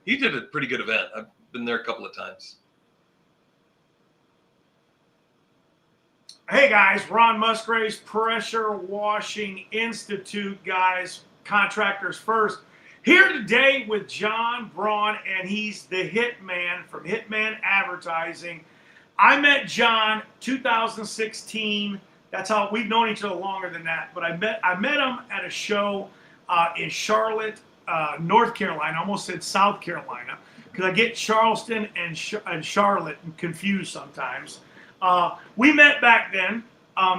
He did a pretty good event. I've been there a couple of times. Hey guys, Ron Musgrave's Pressure Washing Institute, guys, contractors first. Here today with John Braun, and he's the Hitman from Hitman Advertising. I met John 2016. That's how we've known each other longer than that. But I met him at a show in Charlotte, North Carolina. I almost said South Carolina because I get Charleston and Charlotte confused sometimes. We met back then.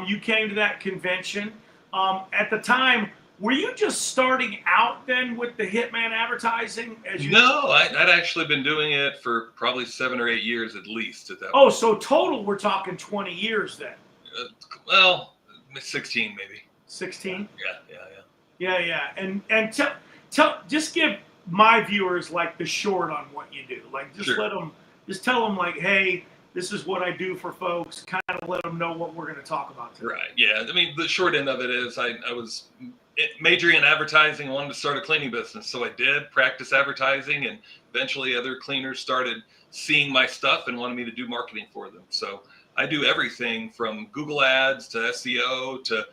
You came to that convention. At the time, were you just starting out then with the Hitman Advertising? No, I'd actually been doing it for probably 7 or 8 years at least at that point. Oh, so total we're talking 20 years then. Well, 16 maybe. 16? Yeah. And tell just give my viewers like the short on what you do. Like just Sure. just tell them like, hey, this is what I do for folks. Kind of let them know what we're going to talk about today. Right. Yeah. I mean, the short end of it is I was majoring in advertising, wanted to start a cleaning business. So I did practice advertising, and eventually other cleaners started seeing my stuff and wanted me to do marketing for them. So I do everything from Google ads to SEO to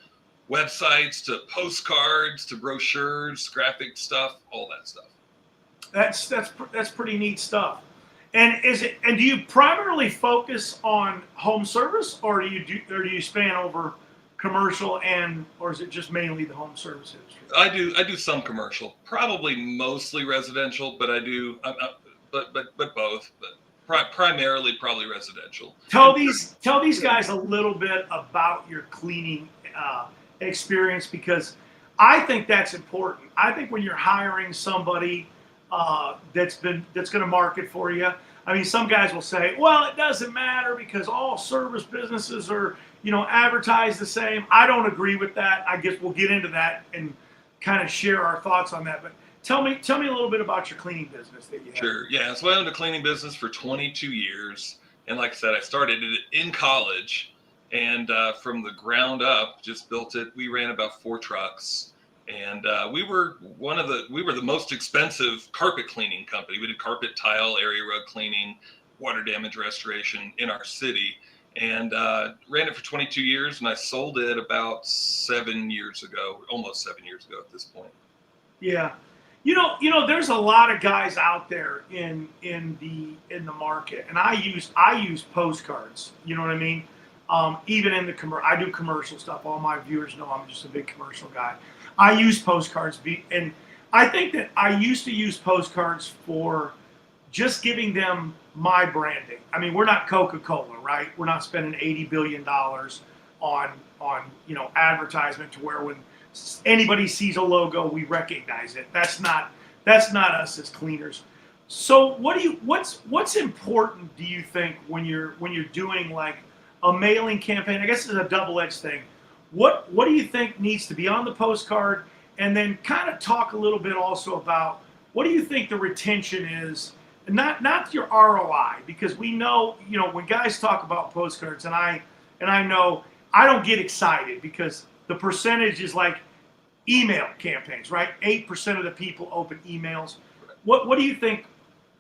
websites to postcards to brochures, graphic stuff, all that stuff. That's pretty neat stuff. And do you primarily focus on home service, or do you span over commercial, or is it just mainly the home service industry? I do some commercial, probably mostly residential, but I do but both, but primarily probably residential. Tell these guys a little bit about your cleaning experience, because I think that's important. I think when you're hiring somebody that's going to market for you. I mean, some guys will say, well, it doesn't matter because all service businesses are, advertised the same. I don't agree with that. I guess we'll get into that and kind of share our thoughts on that. But tell me a little bit about your cleaning business that you have. Sure. Yeah. So I owned a cleaning business for 22 years. And like I said, I started it in college, and from the ground up, just built it. We ran about 4 trucks. And we were the most expensive carpet cleaning company. We did carpet, tile, area rug cleaning, water damage restoration in our city, and ran it for 22 years. And I sold it about 7 years ago, almost 7 years ago at this point. Yeah, there's a lot of guys out there in the market, and I use postcards. You know what I mean? Even in the I do commercial stuff. All my viewers know I'm just a big commercial guy. I use postcards, and I think that I used to use postcards for just giving them my branding. I mean, we're not Coca-Cola, right? We're not spending $80 billion on advertisement to where when anybody sees a logo, we recognize it. That's not us as cleaners. So what's important, do you think, when you're doing like a mailing campaign? I guess it's a double-edged thing. What do you think needs to be on the postcard? And then kind of talk a little bit also about what do you think the retention is, and not your ROI, because we know, when guys talk about postcards, and I know I don't get excited because the percentage is like email campaigns, right? 8% of the people open emails. What do you think?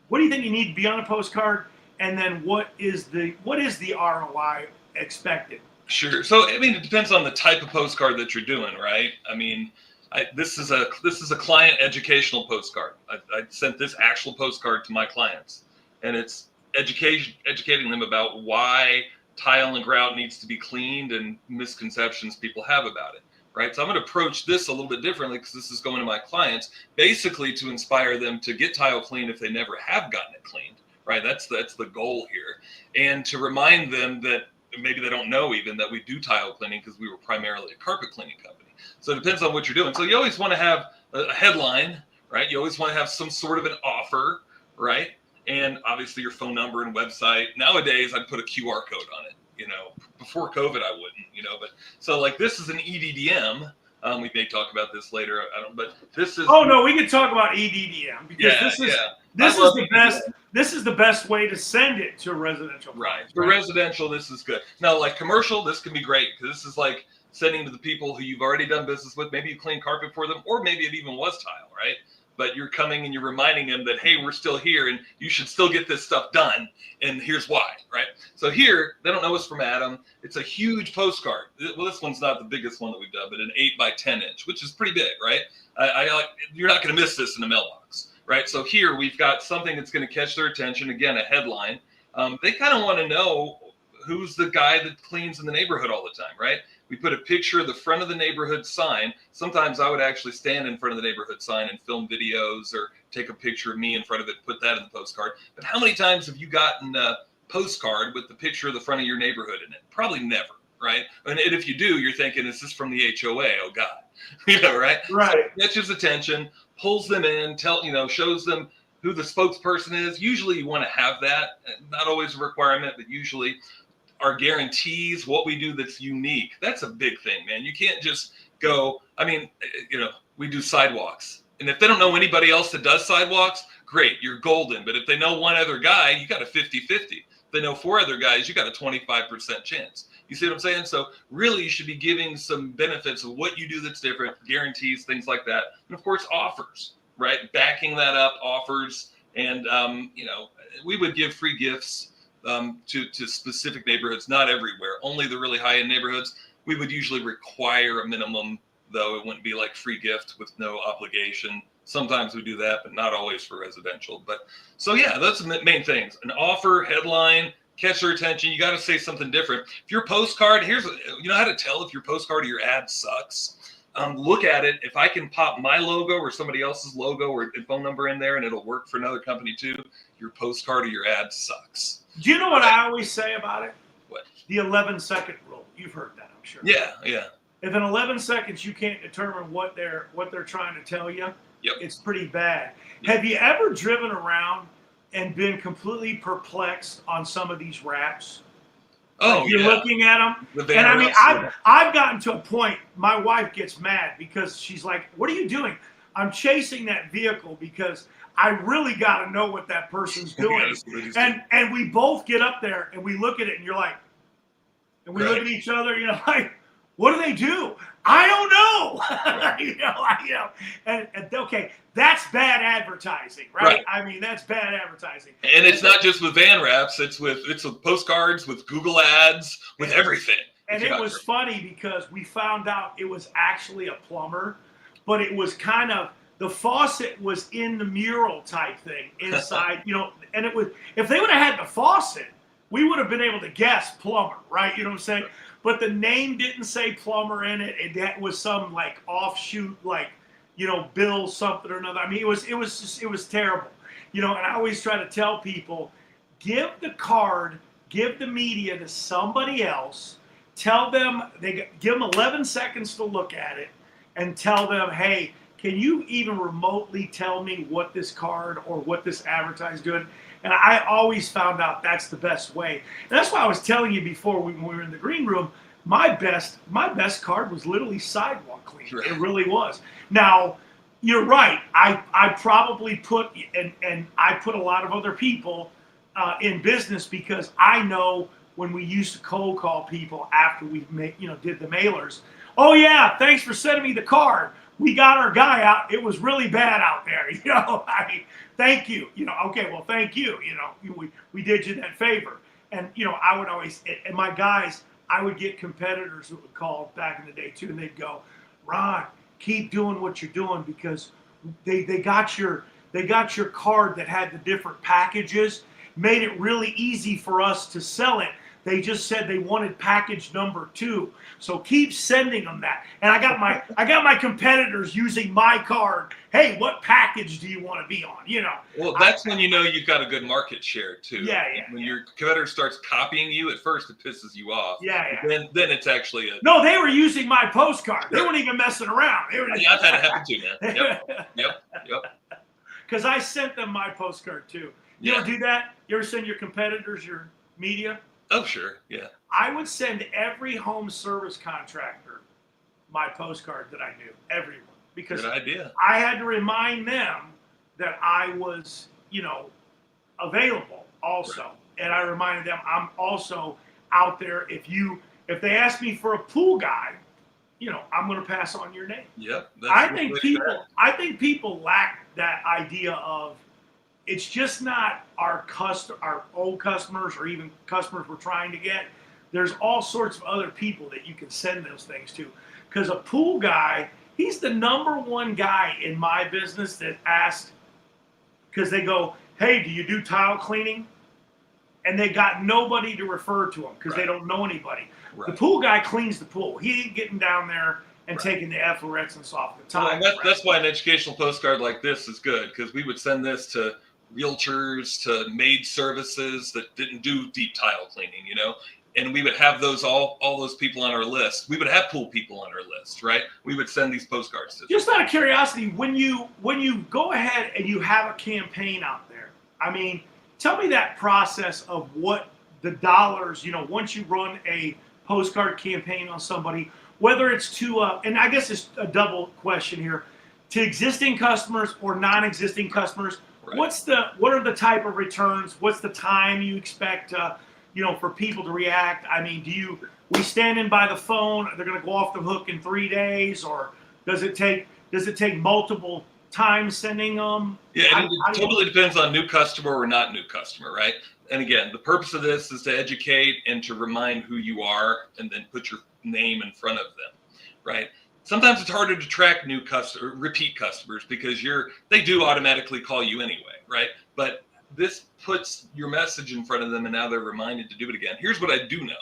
What do you think you need to be on a postcard? And then what is the ROI expected? Sure. So I mean, it depends on the type of postcard that you're doing, right? I mean, this is a client educational postcard. I sent this actual postcard to my clients, and it's educating them about why tile and grout needs to be cleaned and misconceptions people have about it, right? So I'm going to approach this a little bit differently because this is going to my clients, basically to inspire them to get tile cleaned if they never have gotten it cleaned, right? That's the goal here, and to remind them that maybe they don't know even that we do tile cleaning because we were primarily a carpet cleaning company. So it depends on what you're doing. So you always want to have a headline, right? You always want to have some sort of an offer, right? And obviously your phone number and website. Nowadays, I'd put a QR code on it. Before COVID, I wouldn't, but so like this is an EDDM. We may talk about this later. But this is. Oh no, we can talk about EDDM because this is the best way to send it to a residential. Right. For residential, this is good. Now, like commercial, this can be great because this is like sending to the people who you've already done business with. Maybe you clean carpet for them, or maybe it even was tile, right? but you're coming and you're reminding them that, hey, we're still here and you should still get this stuff done. And here's why, right? So here, they don't know it's from Adam. It's a huge postcard. Well, this one's not the biggest one that we've done, but an 8 by 10 inch, which is pretty big, right? You're not going to miss this in the mailbox, right? So here we've got something that's going to catch their attention. Again, a headline. They kind of want to know who's the guy that cleans in the neighborhood all the time, right? We put a picture of the front of the neighborhood sign. Sometimes I would actually stand in front of the neighborhood sign and film videos or take a picture of me in front of it, put that in the postcard. But how many times have you gotten a postcard with the picture of the front of your neighborhood in it? Probably never, right? And if you do, you're thinking, is this from the HOA? Oh, God. Right? Right. So it catches attention, pulls them in, shows them who the spokesperson is. Usually you want to have that. Not always a requirement, but usually our guarantees, what we do that's unique. That's a big thing, man. You can't just go, we do sidewalks. And if they don't know anybody else that does sidewalks, great, you're golden. But if they know one other guy, you got a 50-50. If they know 4 other guys, you got a 25% chance. You see what I'm saying? So really you should be giving some benefits of what you do that's different, guarantees, things like that. And of course, offers, right? Backing that up, offers. And, we would give free gifts to specific neighborhoods, not everywhere, only the really high-end neighborhoods. We would usually require a minimum, though. It wouldn't be like free gift with no obligation. Sometimes we do that, but not always for residential. But so, yeah, that's the main things. An offer, headline, catch their attention. You got to say something different. If your postcard, you know how to tell if your postcard or your ad sucks? Look at it. If I can pop my logo or somebody else's logo or phone number in there and it'll work for another company too, your postcard or your ad sucks. Do you know what I always say about it? What? The 11-second rule. You've heard that, I'm sure. Yeah. If in 11 seconds you can't determine what they're trying to tell you, Yep. It's pretty bad. Yep. Have you ever driven around and been completely perplexed on some of these wraps? Oh, like you're looking at them, and I mean, I've gotten to a point. My wife gets mad because she's like, "What are you doing?" I'm chasing that vehicle because I really got to know what that person's doing. And we both get up there and we look at it, and you're like, and we look at each other, like, what do they do? I don't know. And okay, that's bad advertising, right? I mean, that's bad advertising. And it's not just with van wraps; it's with postcards, with Google ads, with everything. And it was funny because we found out it was actually a plumber, but it was kind of, the faucet was in the mural type thing inside, and it was, if they would have had the faucet, we would have been able to guess plumber, right? You know what I'm saying? But the name didn't say plumber in it. That was some like offshoot, like, Bill something or another. I mean, it was terrible, and I always try to tell people, give the card, give the media to somebody else, tell them, give them 11 seconds to look at it and tell them, hey, can you even remotely tell me what this card or what this advertise doing? And I always found out that's the best way. And that's why I was telling you before when we were in the green room, my best card was literally sidewalk cleaning. Right. It really was. Now, you're right. I probably put, and I put a lot of other people in business because I know when we used to cold call people after we did the mailers. Oh yeah, thanks for sending me the card. We got our guy out. It was really bad out there. Thank you. Okay, well, thank you. We did you that favor. And, I would always, and my guys, I would get competitors who would call back in the day too, and they'd go, Ron, keep doing what you're doing because they got your card that had the different packages, made it really easy for us to sell it. They just said they wanted package number 2. So keep sending them that. And I got my competitors using my card. Hey, what package do you want to be on? Well, that's when you've got a good market share too. Yeah. When your competitor starts copying you, at first it pisses you off. Yeah. Then it's actually No, they were using my postcard. They weren't even messing around. I've had it happen too, man. Yep. Because I sent them my postcard too. You ever do that? You ever send your competitors your media? Oh, sure, yeah. I would send every home service contractor my postcard that I knew, everyone. Because good idea. I had to remind them that I was, available also. Right. And I reminded them I'm also out there. If they ask me for a pool guy, I'm going to pass on your name. Yep. I think people lack that idea of, it's just not our old customers or even customers we're trying to get. There's all sorts of other people that you can send those things to. Because a pool guy, he's the number one guy in my business that asked, because they go, hey, do you do tile cleaning? And they got nobody to refer to them because they don't know anybody. Right. The pool guy cleans the pool. He ain't getting down there and taking the efflorescence off the tile. Well, that's why an educational postcard like this is good, because we would send this to realtors, to maid services that didn't do deep tile cleaning, and we would have all those people on our list. We would have pool people on our list, right? We would send these postcards to them. Just out of curiosity, when you go ahead and you have a campaign out there, I mean, tell me that process of what the dollars, once you run a postcard campaign on somebody, whether it's to, and I guess it's a double question here, to existing customers or non-existing customers. Right. What are the type of returns? What's the time you expect, for people to react? I mean, we stand in by the phone? They're going to go off the hook in 3 days, or does it take multiple times sending them? Yeah, it totally depends on new customer or not new customer, right? And again, the purpose of this is to educate and to remind who you are, and then put your name in front of them, right? Sometimes it's harder to track repeat customers, because they do automatically call you anyway, right? But this puts your message in front of them, and now they're reminded to do it again. Here's what I do know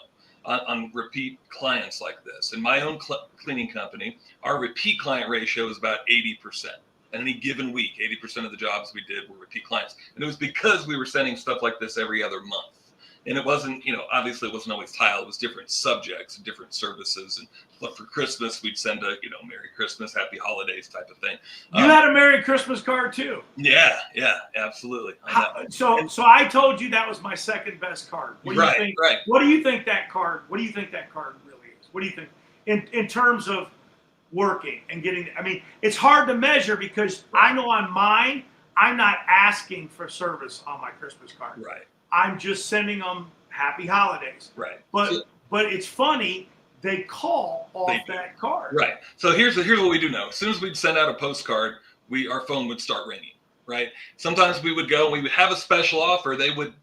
on repeat clients like this. In my own cleaning company, our repeat client ratio is about 80%. And any given week, 80% of the jobs we did were repeat clients. And it was because we were sending stuff like this every other month. And it wasn't, obviously it wasn't always tile. It was different subjects and different services. And for Christmas, we'd send a, Merry Christmas, Happy Holidays type of thing. You had a Merry Christmas card too. Yeah, absolutely. So I told you that was my second best card. What do you think? Right. What do you think that card really is? What do you think in terms of working and getting? I mean, it's hard to measure, because I know on mine, I'm not asking for service on my Christmas card. Right. I'm just sending them Happy Holidays. Right. But it's funny, they call off that card. Right. So here's what we do know. As soon as we'd send out a postcard, our phone would start ringing. Right. Sometimes we would go and we would have a special offer. They would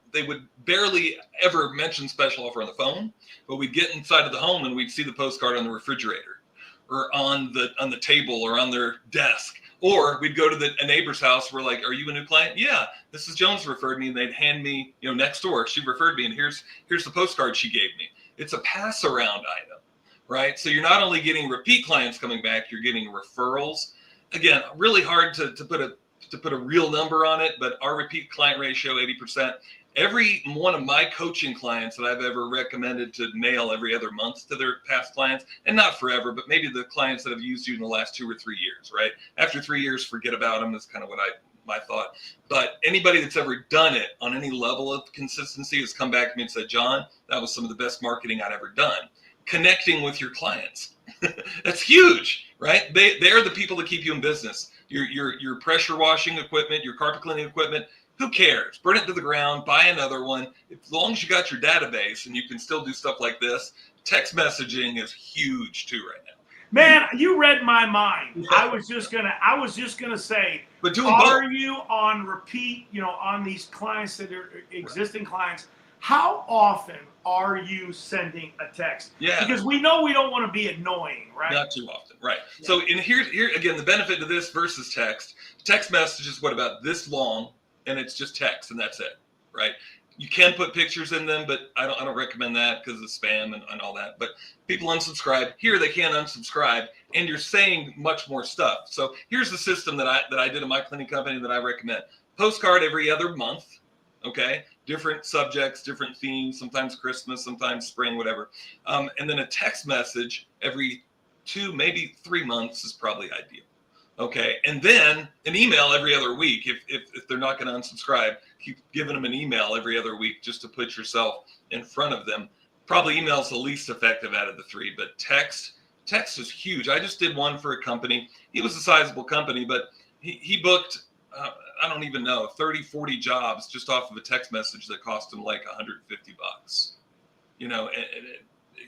barely ever mention special offer on the phone, but we'd get inside of the home and we'd see the postcard on the refrigerator, or on the table, or on their desk. Or we'd go to a neighbor's house. We're like, are you a new client? Yeah, Mrs. Jones referred me. And they'd hand me, next door, she referred me, and here's the postcard she gave me. It's a pass around item, right? So you're not only getting repeat clients coming back, you're getting referrals. Again, really hard to put a real number on it, but our repeat client ratio, 80%. Every one of my coaching clients that I've ever recommended to mail every other month to their past clients, and not forever, but maybe the clients that have used you in the last 2 or 3 years, right? After 3 years, forget about them, is kind of what my thought. But anybody that's ever done it on any level of consistency has come back to me and said, John, that was some of the best marketing I'd ever done. Connecting with your clients. That's huge, right? They're the people that keep you in business. Your pressure washing equipment, your carpet cleaning equipment, who cares? Burn it to the ground, buy another one. As long as you got your database and you can still do stuff like this, text messaging is huge too right now. Man, you read my mind. I was just gonna say, but are you on repeat, on these clients that are existing clients? How often are you sending a text? Yeah. Because we know we don't want to be annoying, right? Not too often, right? Yeah. So here again, the benefit to this versus text. Text message is what, about this long, and it's just text, and that's it, right? You can put pictures in them, but I don't recommend that because of spam and all that. But people unsubscribe. Here they can unsubscribe, and you're saying much more stuff. So here's the system that I did in my cleaning company that I recommend. Postcard every other month, okay? Different subjects, different themes, sometimes Christmas, sometimes spring, whatever. And then a text message every 2, maybe 3 months is probably ideal. Okay, and then an email every other week. If they're not going to unsubscribe, keep giving them an email every other week just to put yourself in front of them. Probably email's the least effective out of the 3, but text is huge. I just did one for a company. He was a sizable company, but he booked, I don't even know, 30, 40 jobs just off of a text message that cost him like $150.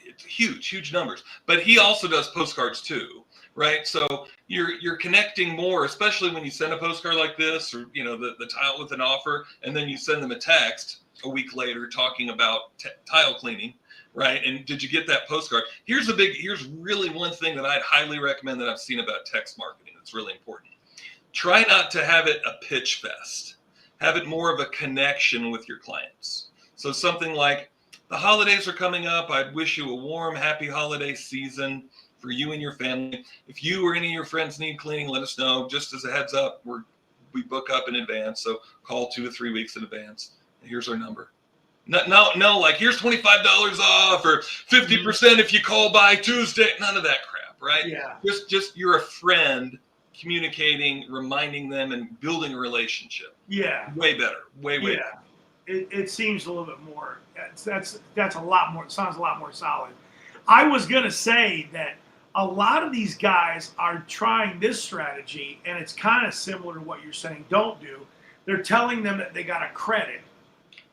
it's huge numbers. But he also does postcards too, right? So you're connecting more, especially when you send a postcard like this, or the tile with an offer, and then you send them a text a week later talking about tile cleaning, right? And did you get that postcard? Here's really one thing that I'd highly recommend that I've seen about text marketing that's really important. Try not to have it a pitch fest. Have it more of a connection with your clients. So something like, the holidays are coming up. I'd wish you a warm, happy holiday season for you and your family. If you or any of your friends need cleaning, let us know. Just as a heads up, we book up in advance. So call 2 to 3 weeks in advance. Here's our number. No, like here's $25 off or 50% if you call by Tuesday. None of that crap, right? Yeah. Just you're a friend communicating, reminding them, and building a relationship. Yeah. Way better. Way better. It seems a little bit more. That's a lot more. It sounds a lot more solid. I was gonna say that a lot of these guys are trying this strategy, and it's kind of similar to what you're saying. Don't do. They're telling them that they got a credit,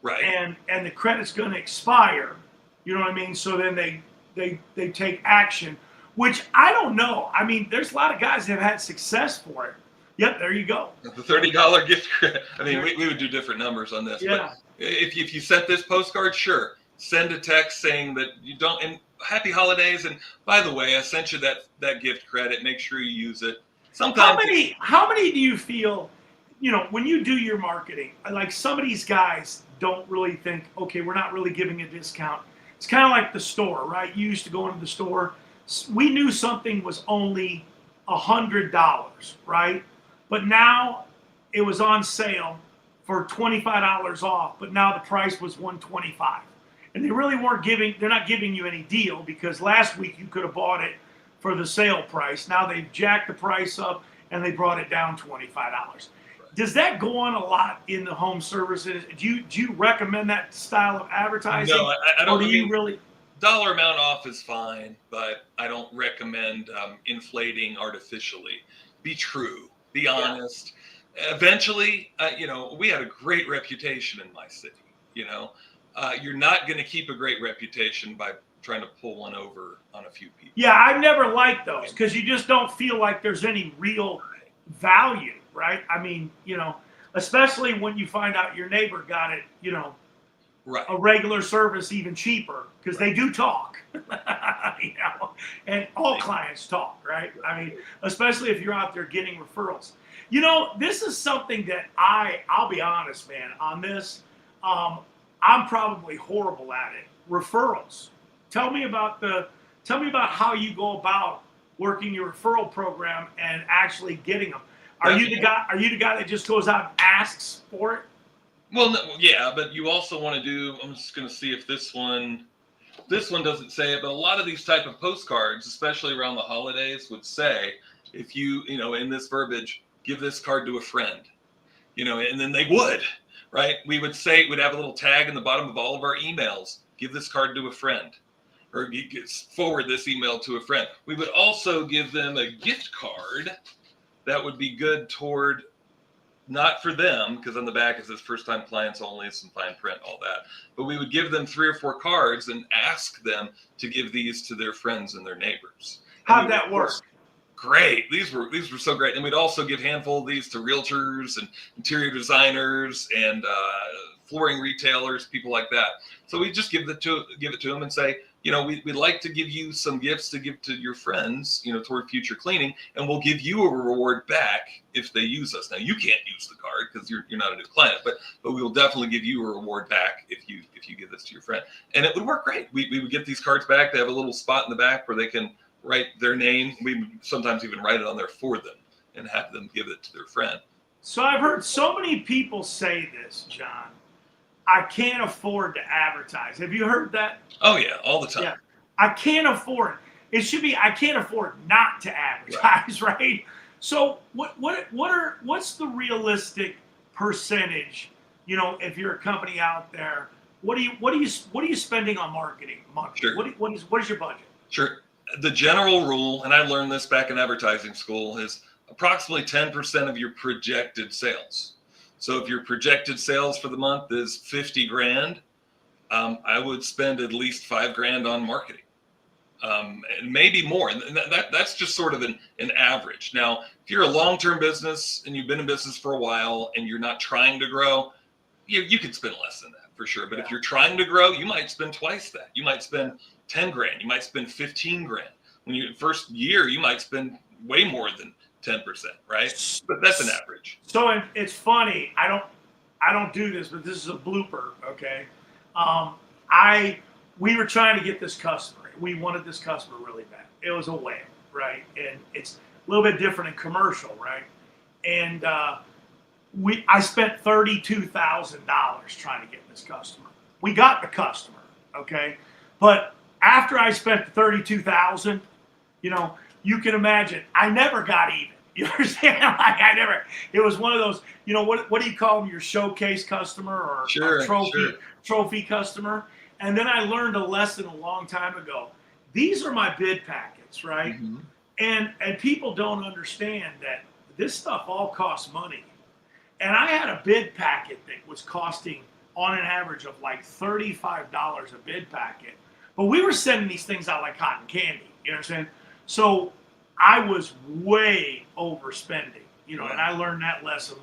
right? And the credit's going to expire. You know what I mean? So then they take action, which I don't know. I mean, there's a lot of guys that have had success for it. Yep, there you go. The $30 gift credit. I mean, we would do different numbers on this. Yeah. But if you sent this postcard, sure, send a text saying that you don't. And happy holidays. And by the way, I sent you that gift credit. Make sure you use it. Sometimes. How many do you feel? When you do your marketing, like some of these guys don't really think, okay, we're not really giving a discount. It's kind of like the store, right? You used to go into the store. We knew something was only $100, right? But now it was on sale for $25 off, but now the price was $125. And they really they're not giving you any deal, because last week you could have bought it for the sale price. Now they've jacked the price up and they brought it down $25. Does that go on a lot in the home services? Do you recommend that style of advertising? No, I don't. Or do you really? Dollar amount off is fine, but I don't recommend inflating artificially. Be true. Be honest. Yeah. Eventually, we had a great reputation in my city. You're not going to keep a great reputation by trying to pull one over on a few people. Yeah, I never liked those, because you just don't feel like there's any real value, right? I mean, especially when you find out your neighbor got it, right, a regular service even cheaper, because they do talk, and all clients talk, right? I mean, especially if you're out there getting referrals. This is something that I'll be honest, man, on this, I'm probably horrible at it. Referrals. Tell me about how you go about working your referral program and actually getting them. Are you the guy that just goes out and asks for it? Well, no, yeah, but you also want to do. I'm just going to see if this one doesn't say it, but a lot of these type of postcards, especially around the holidays, would say, if you in this verbiage, give this card to a friend, and then they would, right? We'd have a little tag in the bottom of all of our emails: give this card to a friend, or forward this email to a friend. We would also give them a gift card that would be good toward, not for them, because on the back it says first time clients only, some fine print, all that. But we would give them 3 or 4 cards and ask them to give these to their friends and their neighbors. How'd that work? Great. These were so great. And we'd also give a handful of these to realtors and interior designers and flooring retailers, people like that. So we just give it to them and say, we'd like to give you some gifts to give to your friends, toward future cleaning, and we'll give you a reward back if they use us. Now, you can't use the card because you're not a new client, but we will definitely give you a reward back if you give this to your friend. And it would work great. We would get these cards back. They have a little spot in the back where they can write their name. We would sometimes even write it on there for them and have them give it to their friend. So I've heard so many people say this, John. I can't afford to advertise. Have you heard that? Oh yeah, all the time. Yeah, I can't afford it. It should be I can't afford not to advertise, right? So what's the realistic percentage? If you're a company out there, what are you spending on marketing monthly? Sure. What is your budget? Sure. The general rule, and I learned this back in advertising school, is approximately 10% of your projected sales. So if your projected sales for the month is 50 grand, I would spend at least $5 grand on marketing. and maybe more. And that's just sort of an average. Now, if you're a long-term business and you've been in business for a while and you're not trying to grow, you could spend less than that for sure. But if you're trying to grow, you might spend twice that. You might spend 10 grand. You might spend 15 grand. When you first year, you might spend way more than 10%, right? But that's an average. So it's funny. I don't do this, but this is a blooper. Okay. We were trying to get this customer. We wanted this customer really bad. It was a whale, right? And it's a little bit different in commercial, right? And I spent $32,000 trying to get this customer. We got the customer, okay? But after I spent the $32,000, you can imagine I never got even. You understand? Like it was one of those, what do you call them? Your showcase customer or trophy customer. And then I learned a lesson a long time ago. These are my bid packets, right? Mm-hmm. And people don't understand that this stuff all costs money. And I had a bid packet that was costing on an average of like $35 a bid packet. But we were sending these things out like cotton candy. You understand? So I was way overspending, and I learned that lesson,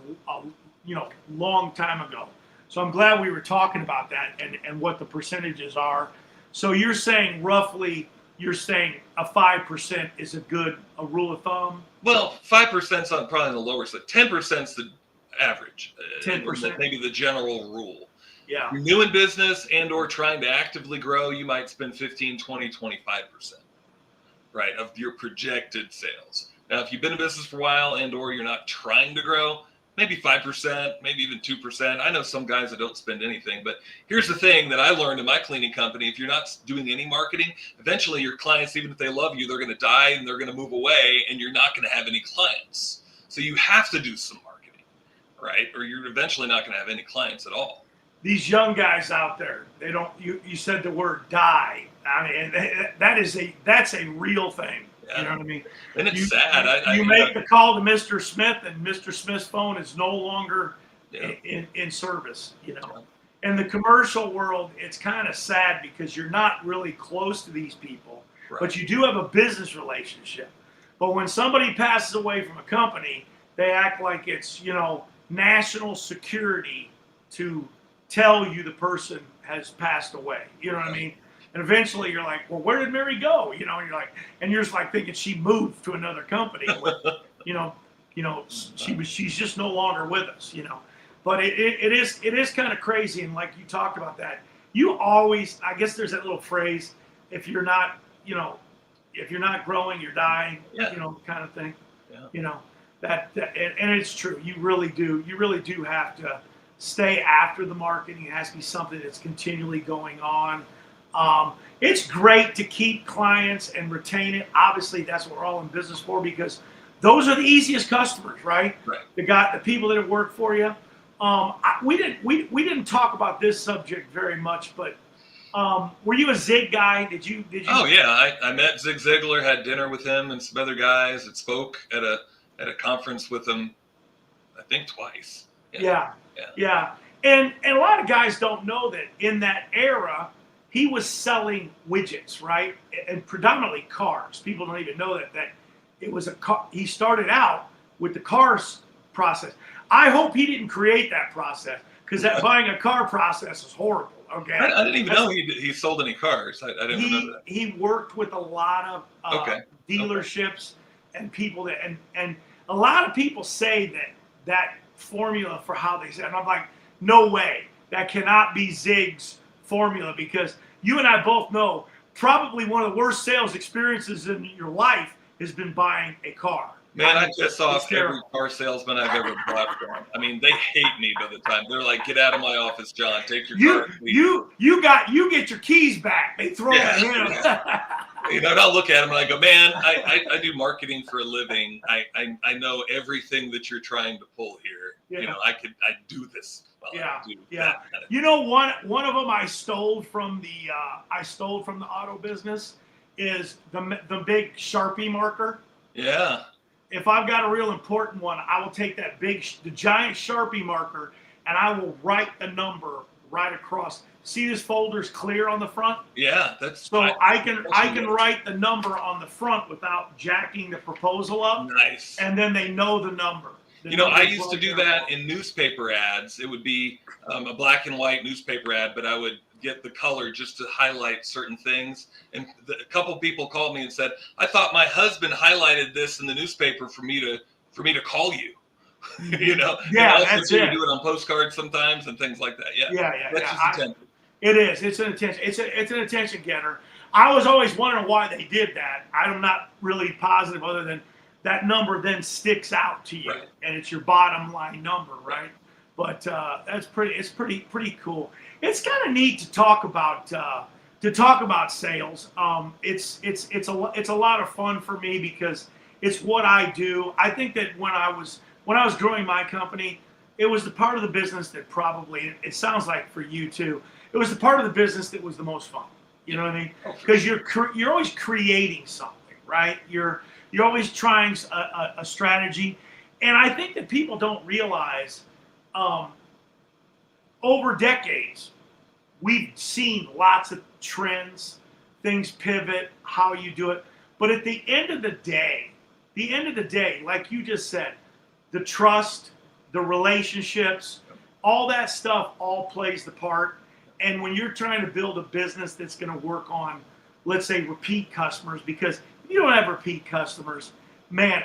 long time ago. So I'm glad we were talking about that and what the percentages are. So you're saying roughly, a 5% is a rule of thumb? Well, 5% is probably on the lower side. 10% is the average. 10%. Maybe the general rule. Yeah. If you're new in business and or trying to actively grow, you might spend 15, 20, 25%, right, of your projected sales. Now, if you've been in business for a while and or you're not trying to grow, maybe 5%, maybe even 2%. I know some guys that don't spend anything, but here's the thing that I learned in my cleaning company. If you're not doing any marketing, eventually your clients, even if they love you, they're going to die and they're going to move away and you're not going to have any clients. So you have to do some marketing, right? Or you're eventually not going to have any clients at all. These young guys out there, they don't, you said the word die. I mean, that's a real thing. Yeah. You know what I mean? And it's sad. You make the call to Mr. Smith, and Mr. Smith's phone is no longer in service. In the commercial world, it's kind of sad because you're not really close to these people, right, but you do have a business relationship. But when somebody passes away from a company, they act like it's national security to tell you the person has passed away. You know what I mean? And eventually you're like, well, where did Mary go? And you're like, and you're just like thinking she moved to another company. With, she's just no longer with us. But it is kind of crazy. And like you talked about that, you always, I guess there's that little phrase, if you're not growing, you're dying. Yeah. Kind of thing. Yeah. And it's true. You really do have to stay after the marketing. It has to be something that's continually going on. It's great to keep clients and retain it. Obviously, that's what we're all in business for, because those are the easiest customers, right? Right. The people that have worked for you. We didn't talk about this subject very much, but were you a Zig guy? Did you? Oh yeah, I met Zig Ziglar, had dinner with him and some other guys, and spoke at a conference with him, I think twice. Yeah. And a lot of guys don't know that in that era, he was selling widgets, right? And predominantly cars. People don't even know that it was a car. He started out with the cars process. I hope he didn't create that process, because that buying a car process is horrible. Okay. I didn't even know he sold any cars. I didn't remember that. He worked with a lot of dealerships and people that and a lot of people say that formula for how they say it. And I'm like, no way. That cannot be Zig's formula, because you and I both know probably one of the worst sales experiences in your life has been buying a car. Man, I piss off every car salesman I've ever bought from. I mean, they hate me by the time. They're like, "Get out of my office, John. Take your car." You get your keys back. They throw it at him. And I'll look at him and I go, "Man, I do marketing for a living. I know everything that you're trying to pull here. Yeah. I do this." Yeah. One of them I stole from the auto business is the big Sharpie marker. Yeah. If I've got a real important one, I will take the giant Sharpie marker and I will write the number right across. See this folder's clear on the front? Yeah, that's so I can write the number on the front without jacking the proposal up. Nice. And then they know the number. I used to do that in newspaper ads. It would be a black and white newspaper ad, but I would get the color just to highlight certain things. And a couple people called me and said, "I thought my husband highlighted this in the newspaper for me to call you." Yeah, and that's it. it. Do it on postcards sometimes and things like that. Yeah. That's just attention. It is. It's an attention. It's an attention getter. I was always wondering why they did that. I'm not really positive, other than that number then sticks out to you, right. And it's your bottom line number, right? But that's pretty. It's pretty cool. It's kind of neat to talk about sales. It's a lot of fun for me because it's what I do. I think that when I was growing my company, it was the part of the business that probably, it sounds like for you too, it was the part of the business that was the most fun. You know what I mean? Because you're always creating something, right? You're always trying a strategy. And I think that people don't realize over decades, we've seen lots of trends, things pivot, how you do it. But at the end of the day, like you just said, the trust, the relationships, all that stuff all plays the part. And when you're trying to build a business that's going to work on, let's say, repeat customers, because if you don't have repeat customers, man,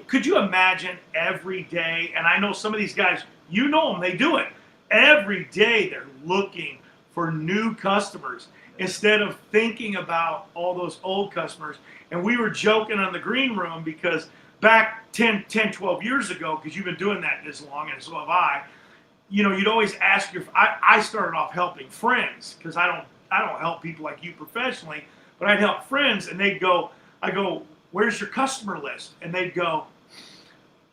could you imagine every day? And I know some of these guys, you know them, they do it. Every day they're looking for new customers instead of thinking about all those old customers. And we were joking on the green room because back 10, 12 years ago, because you've been doing that this long, and so have I, you'd always ask I started off helping friends, because I don't help people like you professionally, but I'd help friends, and I go, "Where's your customer list?" And they'd go,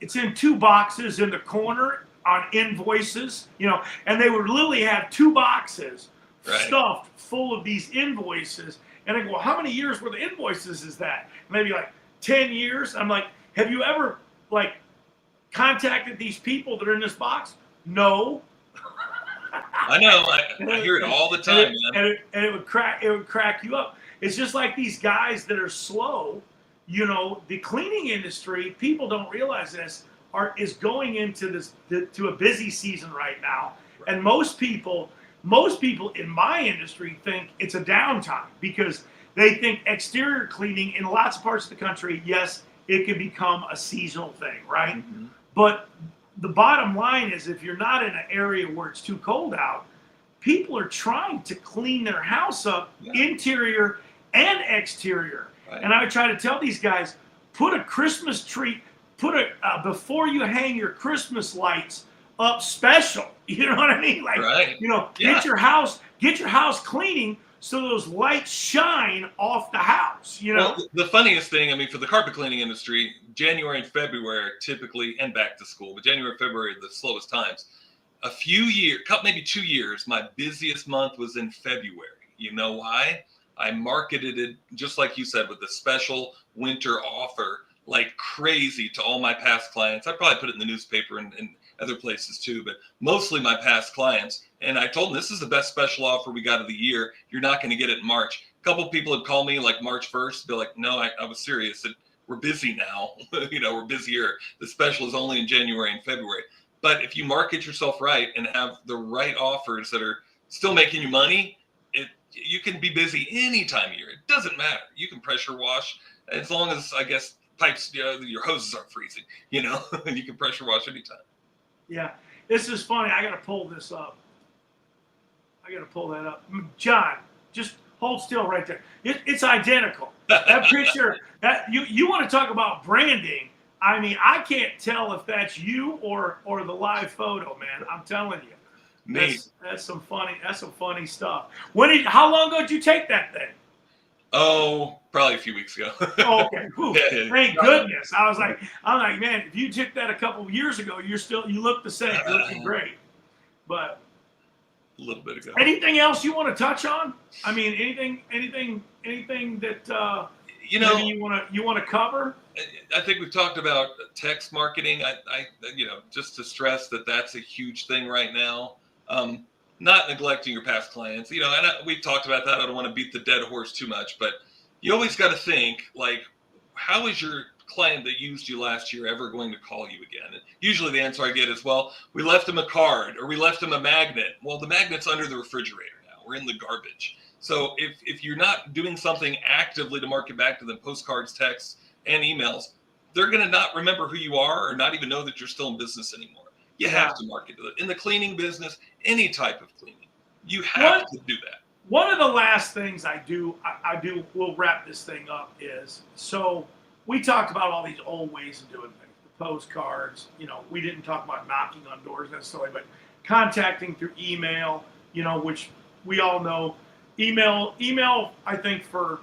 "It's in 2 boxes in the corner on invoices," and they would literally have 2 boxes stuffed full of these invoices. And I go, "Well, how many years worth of invoices is that?" And they'd be like, 10 years. I'm like, "Have you ever contacted these people that are in this box?" "No." I know. I hear it all the time, man. And it would crack you up. It's just like these guys that are slow. The cleaning industry, people don't realize this, is going into to a busy season right now. Right. And most people in my industry think it's a downtime, because they think exterior cleaning in lots of parts of the country, yes, it can become a seasonal thing, right? Mm-hmm. But the bottom line is, if you're not in an area where it's too cold out, people are trying to clean their house up, interior and exterior. Right. And I would try to tell these guys, put a Christmas tree, before you hang your Christmas lights up special. You know what I mean? Get your house cleaning so those lights shine off the house. Well, the funniest thing, for the carpet cleaning industry, January and February are typically, and back to school, but January and February are the slowest times. A few years, maybe 2 years, my busiest month was in February. You know why? I marketed it, just like you said, with the special winter offer like crazy to all my past clients. I probably put it in the newspaper and other places too, but mostly my past clients. And I told them, this is the best special offer we got of the year. You're not going to get it in March. A couple of people had called me like March 1st. Be like, "No, I was serious. We're busy now. We're busier. The special is only in January and February." But if you market yourself right and have the right offers that are still making you money, you can be busy any time of year. It doesn't matter. You can pressure wash as long as, I guess, pipes, your hoses aren't freezing. You can pressure wash anytime. Yeah, this is funny. I got to pull this up. I got to pull that up. John, just hold still right there. It's identical. That picture. That you want to talk about branding? I can't tell if that's you or the live photo, man. I'm telling you. That's some funny stuff. How long ago did you take that thing? Oh, probably a few weeks ago. Okay, thank goodness. I'm like, man, if you took that a couple of years ago, you look the same. You're looking great. But a little bit ago. Anything else you want to touch on? Anything that maybe you want to cover? I think we've talked about text marketing. I just to stress that that's a huge thing right now. not neglecting your past clients. And we've talked about that. I don't want to beat the dead horse too much, but you always got to think, like, how is your client that used you last year ever going to call you again? And usually the answer I get is, well, we left them a card or we left them a magnet. Well, the magnet's under the refrigerator now. We're in the garbage. So if you're not doing something actively to market back to them, postcards, texts, and emails, they're going to not remember who you are or not even know that you're still in business anymore. You have to market to it. In the cleaning business, any type of cleaning, you have to do that. One of the last things I do, we'll wrap this thing up, is, so we talked about all these old ways of doing things, the postcards, we didn't talk about knocking on doors necessarily, but contacting through email, which we all know. Email, I think for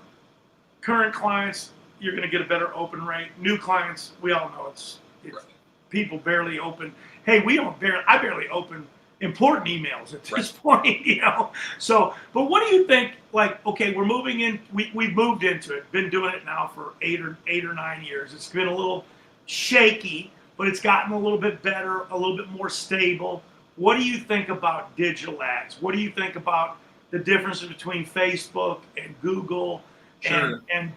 current clients, you're going to get a better open rate. New clients, we all know it's right. People barely open. Hey, I barely open important emails at this point, So, but what do you think? Like, okay, we're moving in. We've moved into it. Been doing it now for eight or 9 years. It's been a little shaky, but it's gotten a little bit better, a little bit more stable. What do you think about digital ads? What do you think about the differences between Facebook and Google? Sure. And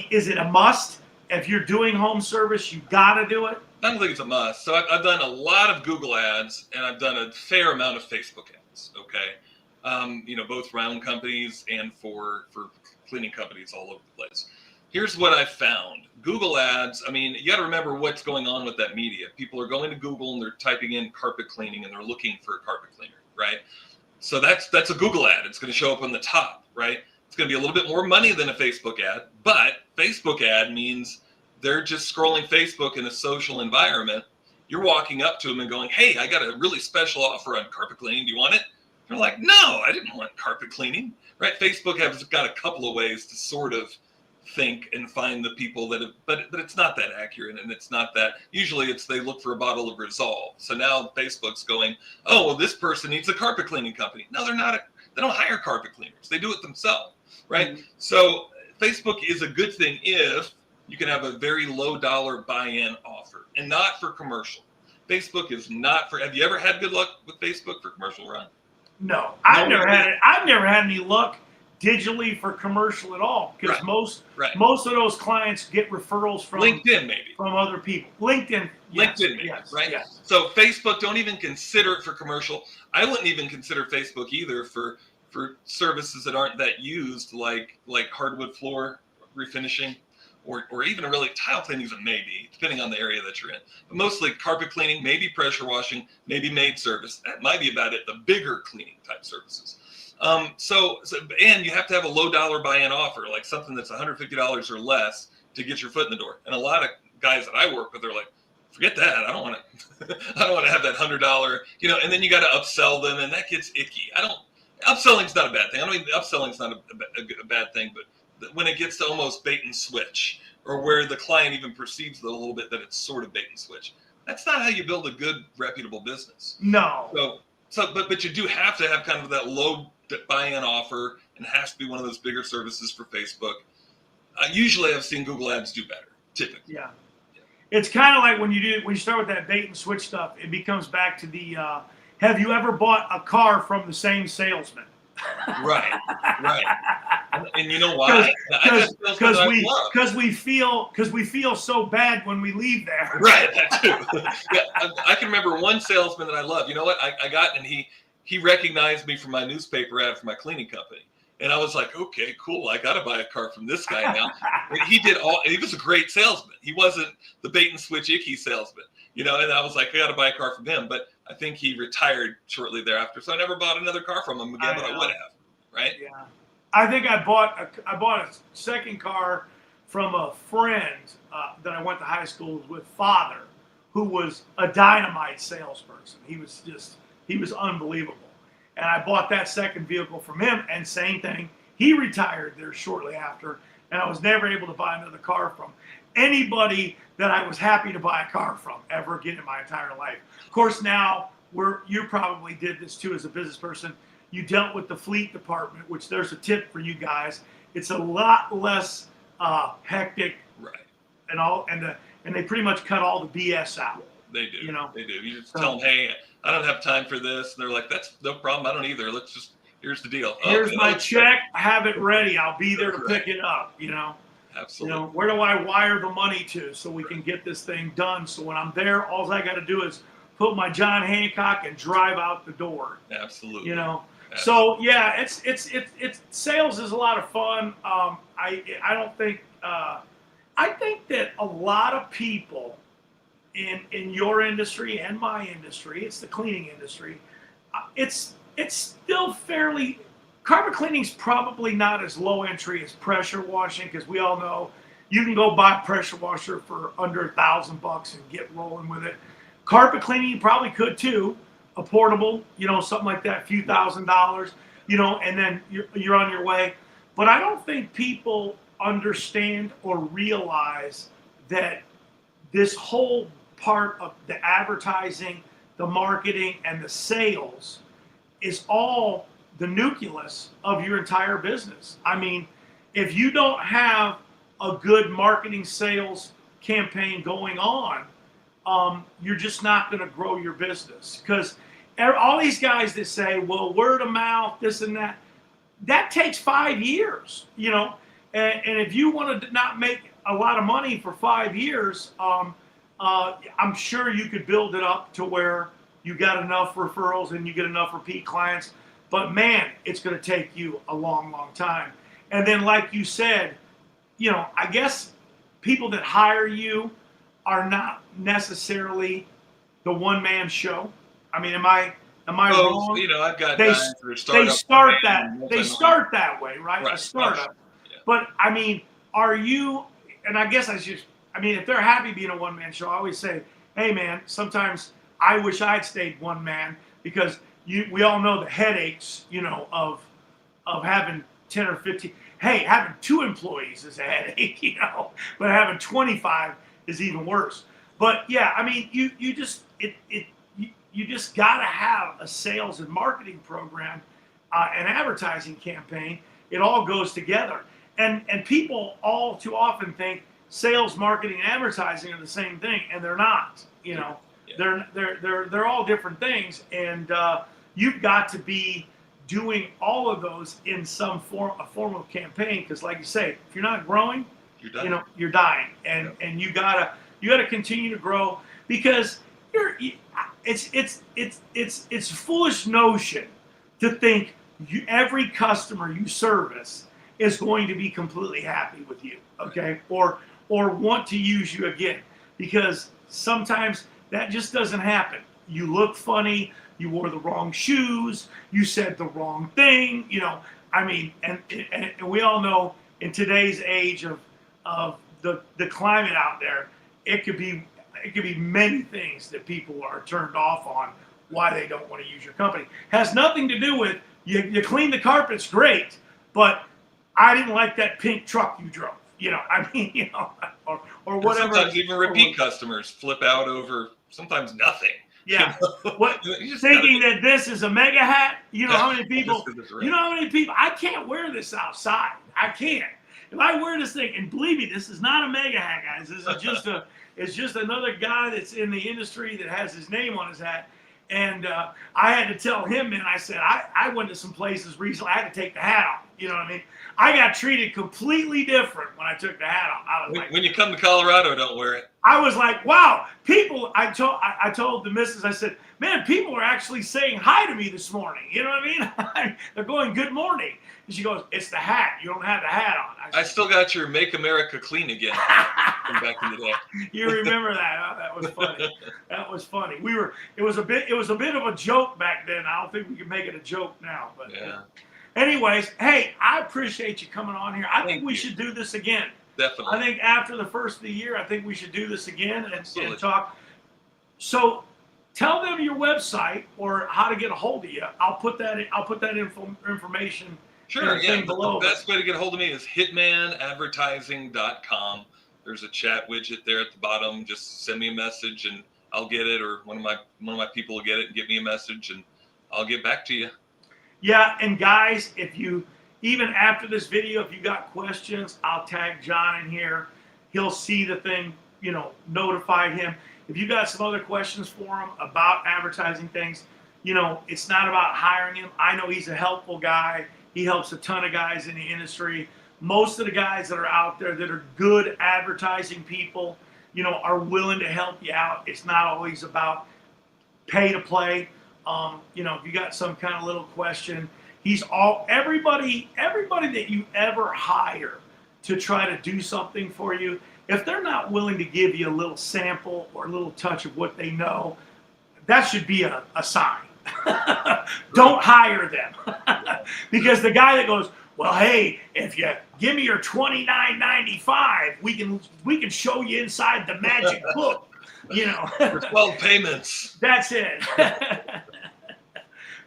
is it a must? If you're doing home service, you got to do it. I don't think it's a must. So I've done a lot of Google ads and I've done a fair amount of Facebook ads. Okay. Both round companies and for cleaning companies all over the place. Here's what I found. Google ads, you got to remember what's going on with that media. People are going to Google and they're typing in carpet cleaning and they're looking for a carpet cleaner, right? So that's a Google ad. It's going to show up on the top, right? It's going to be a little bit more money than a Facebook ad, but Facebook ad means they're just scrolling Facebook in a social environment. You're walking up to them and going, hey, I got a really special offer on carpet cleaning. Do you want it? They're like, no, I didn't want carpet cleaning, right? Facebook has got a couple of ways to sort of think and find the people that have, but it's not that accurate. And it's not that, usually they look for a bottle of Resolve. So now Facebook's going, oh, well, this person needs a carpet cleaning company. No, they don't hire carpet cleaners. They do it themselves, right? Mm-hmm. So Facebook is a good thing if you can have a very low dollar buy-in offer and not for commercial. Facebook is not for, have you ever had good luck with Facebook for commercial, Ron? No, I've never had any luck digitally for commercial at all, because most of those clients get referrals from LinkedIn, maybe from other people. LinkedIn, maybe, yes, right? Yes. So Facebook, don't even consider it for commercial. I wouldn't even consider Facebook either for services that aren't that used, like hardwood floor refinishing, or even really tile cleaning, even maybe, depending on the area that you're in. But mostly carpet cleaning, maybe pressure washing, maybe maid service. That might be about it. The bigger cleaning type services. So and you have to have a low dollar buy-in offer, like something that's $150 or less to get your foot in the door. And a lot of guys that I work with are like, forget that. I don't want to have that $100, and then you got to upsell them, and that gets icky. Upselling's not a bad thing. Upselling's not a bad thing, but when it gets to almost bait and switch, or where the client even perceives a little bit that it's sort of bait and switch, that's not how you build a good, reputable business. No. But you do have to have kind of that low buy-in offer, and it has to be one of those bigger services for Facebook. Usually I've seen Google ads do better, typically. Yeah. It's kind of like when you start with that bait and switch stuff, it becomes back to the, have you ever bought a car from the same salesman? Right. And you know why? Because we feel so bad when we leave there. Right, that too. Yeah, I can remember one salesman that I loved. You know what? I got, and he recognized me from my newspaper ad for my cleaning company. And I was like, okay, cool. I got to buy a car from this guy now. And he was a great salesman. He wasn't the bait and switch icky salesman, and I was like, I got to buy a car from him. But I think he retired shortly thereafter. So I never bought another car from him again, but I would have. Right? Yeah. I think I bought a second car from a friend that I went to high school with, father, who was a dynamite salesperson. He was unbelievable. And I bought that second vehicle from him, and same thing. He retired there shortly after, and I was never able to buy another car from anybody that I was happy to buy a car from ever again in my entire life. Of course, now you probably did this too as a business person. You dealt with the fleet department, which there's a tip for you guys. It's a lot less hectic, right? And they pretty much cut all the BS out. They do. You know, they do. You just tell them, hey, I don't have time for this. And they're like, that's no problem. I don't either. Here's the deal. Here's Okay, my let's check. Have it ready. I'll be there to pick it up. Absolutely. Where do I wire the money to so we can get this thing done? So when I'm there, all I got to do is put my John Hancock and drive out the door. Absolutely. So yeah, it's sales is a lot of fun. I don't think I think that a lot of people in your industry and my industry, it's the cleaning industry, it's still fairly. Carpet cleaning's probably not as low entry as pressure washing, because we all know you can go buy a pressure washer for under $1,000 and get rolling with it. Carpet cleaning, you probably could too, a portable, something like that, a few $1,000s, and then you're on your way. But I don't think people understand or realize that this whole part of the advertising, the marketing, and the sales is all the nucleus of your entire business. I mean, if you don't have a good marketing sales campaign going on, you're just not going to grow your business. Because all these guys that say, well, word of mouth, this and that takes 5 years, and if you want to not make a lot of money for 5 years, I'm sure you could build it up to where you got enough referrals and you get enough repeat clients. But man, it's going to take you a long, long time. And then, like you said, I guess people that hire you are not necessarily the one-man show. I mean, am I wrong? I've got guys that are they start that way, right? A startup. Yeah. But I mean, are you? And I guess if they're happy being a one-man show, I always say, hey man, sometimes I wish I'd stayed one man, because we all know the headaches, of having 10 or 15. Hey, having 2 employees is a headache, but having 25 is even worse. But yeah, I mean, you just got to have a sales and marketing program, an advertising campaign. It all goes together, and people all too often think sales, marketing, and advertising are the same thing, and they're not. Yeah. They're all different things, and you've got to be doing all of those in some form of campaign, because, like you say, if you're not growing, you're dying. You're dying, and you gotta continue to grow, because it's foolish notion to think every customer you service is going to be completely happy with you, okay, or want to use you again, because sometimes that just doesn't happen. You look funny. You wore the wrong shoes. You said the wrong thing. I mean, and we all know in today's age of the climate out there, it could be many things that people are turned off on why they don't want to use your company. Has nothing to do with you clean the carpets, great, but I didn't like that pink truck you drove. Or whatever. Sometimes even repeat customers flip out over sometimes nothing. Yeah. Thinking that this is a mega hat. How many people? How many people? I can't wear this outside. I can't. If I wear this thing, and believe me, this is not a mega hat, guys. This is it's just another guy that's in the industry that has his name on his hat. And I had to tell him, man, I said, I went to some places recently. I had to take the hat off. You know what I mean? I got treated completely different when I took the hat off. I was when you come to Colorado, don't wear it. I was like, wow, people, I told the missus, I said, man, people are actually saying hi to me this morning. You know what I mean? They're going, good morning. And she goes, it's the hat. You don't have the hat on. I still got your Make America Clean Again from back in the day. You remember that? Huh? That was funny. That was funny. It was a bit of a joke back then. I don't think we can make it a joke now. But yeah. Anyways, hey, I appreciate you coming on here. I think we should do this again. Definitely. I think after the first of the year, I think we should do this again and talk. So tell them your website or how to get a hold of you. I'll put that information below. The best way to get a hold of me is hitmanadvertising.com. There's a chat widget there at the bottom. Just send me a message and I'll get it, or one of my people will get it and get me a message, and I'll get back to you. Yeah, and guys, even after this video, if you got questions, I'll tag John in here. He'll see the thing, notify him. If you got some other questions for him about advertising things, it's not about hiring him. I know he's a helpful guy. He helps a ton of guys in the industry. Most of the guys that are out there that are good advertising people, are willing to help you out. It's not always about pay to play. If you got some kind of little question, everybody that you ever hire to try to do something for you, if they're not willing to give you a little sample or a little touch of what they know, that should be a sign. Don't hire them. Because the guy that goes, well, hey, if you give me your $29.95, we can show you inside the magic book. For 12 payments. That's it.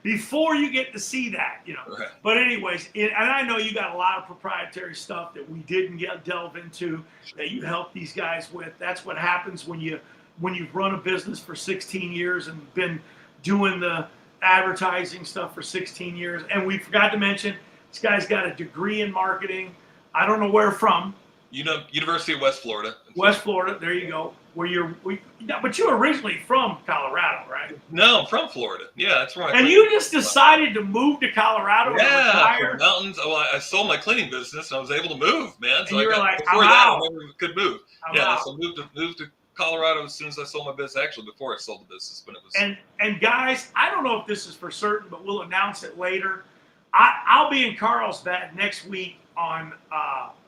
Before you get to see that, Right. But anyways, and I know you got a lot of proprietary stuff that we didn't delve into that you help these guys with. That's what happens when you've run a business for 16 years and been doing the advertising stuff for 16 years. And we forgot to mention, this guy's got a degree in marketing. I don't know where from. University of West Florida. West Florida, there you go. But you're originally from Colorado, right? No, I'm from Florida. Yeah, that's where And you just decided to move to Colorado to Yeah, retire? from the mountains. Oh, I sold my cleaning business and I was able to move, man. And you were like, before I'm that, out. I never could move. I'm out. So moved to Colorado as soon as I sold my business. Actually, before I sold the business, when it was. And guys, I don't know if this is for certain, but we'll announce it later. I'll be in Carlsbad next week on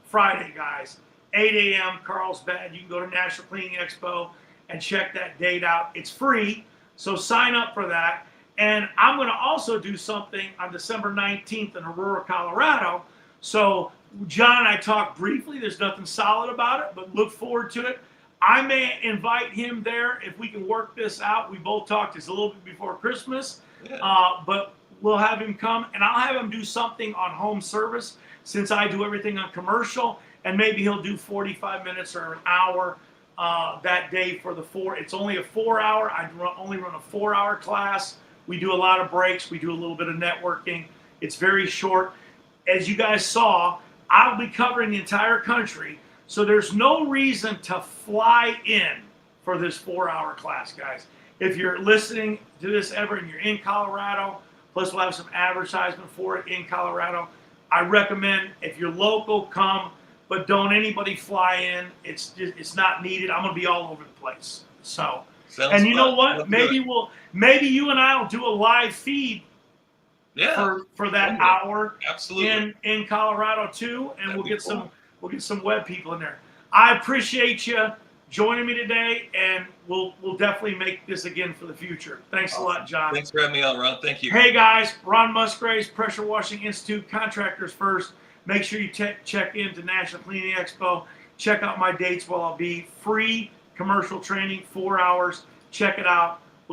Friday, guys. 8 a.m. Carlsbad. You can go to National Cleaning Expo and check that date out. It's free, so sign up for that. And I'm going to also do something on December 19th in Aurora, Colorado. So John and I talked briefly. There's nothing solid about it, but look forward to it. I may invite him there if we can work this out. We both talked this a little bit before Christmas, but we'll have him come, and I'll have him do something on home service since I do everything on commercial. And maybe he'll do 45 minutes or an hour that day for the 4. It's only a 4-hour. I only run a 4-hour class. We do a lot of breaks. We do a little bit of networking. It's very short. As you guys saw, I'll be covering the entire country. So there's no reason to fly in for this 4-hour class, guys. If you're listening to this ever and you're in Colorado, plus we'll have some advertisement for it in Colorado, I recommend if you're local, come. But don't anybody fly in. It's not needed. I'm going to be all over the place. So, Sounds and you know fun. what? Maybe you and I will do a live feed for that hour. Absolutely. In Colorado too, and That'd be we'll get some web people in there. I appreciate you joining me today, and we'll definitely make this again for the future. Thanks a lot, John. Thanks for having me on, Ron. Thank you. Hey guys, Ron Musgraves, Pressure Washing Institute, Contractors First. Make sure you check into National Cleaning Expo. Check out my dates while I'll be free commercial training, 4 hours. Check it out.